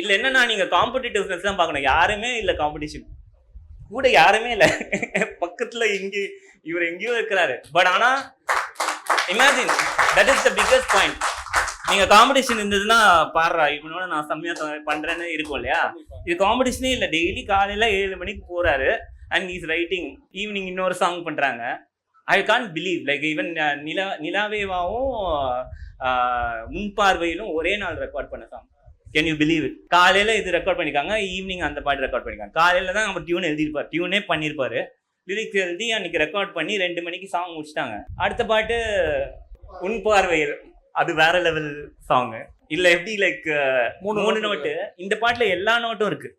இல்ல என்னன்னா நீங்க காம்படிட்டிவ்னஸ் தான் பார்க்கணும். யாருமே இல்ல காம்படிஷன் கூட, யாருமே இல்ல. பக்கத்துல இவர் எங்கேயோ இருக்கிறாரு. பட் ஆனா imagine that is the biggest point. நீங்க காம்படிஷன் இருந்ததுன்னா பாடுறா இவனோட நான் செம்மையா பண்றேன்னு இருக்கும் இல்லையா? இது காம்படிஷனே இல்ல. டெய்லி காலையில 7 மணிக்கு போறாரு அண்ட் இஸ் ரைட்டிங். ஈவினிங் இன்னொரு சாங் பண்றாங்க. I can't believe like even நிலாவேவாவும் முன்பார்வையிலும் ஒரே நாள் ரெக்கார்ட் பண்ண song. Can you believe it? காலையில இது ரெக்கார்ட் பண்ணிருக்காங்க, ஈவினிங் அந்த பாட்டு ரெக்கார்ட் பண்ணிருக்காங்க. காலையில தான் அவர் டியூன் எழுதிருப்பாரு, டியூனே பண்ணிருப்பாரு, லிரிக்ஸ் எழுதி அன்னைக்கு ரெக்கார்ட் பண்ணி 2 மணிக்கு சாங் முடிச்சிட்டாங்க. அடுத்த பாட்டு உன் பார்வையில், அது வேற லெவல் சாங். இல்ல எப்படி லைக் 3 நோட்டு. இந்த பாட்டுல எல்லா நோட்டும் இருக்கு.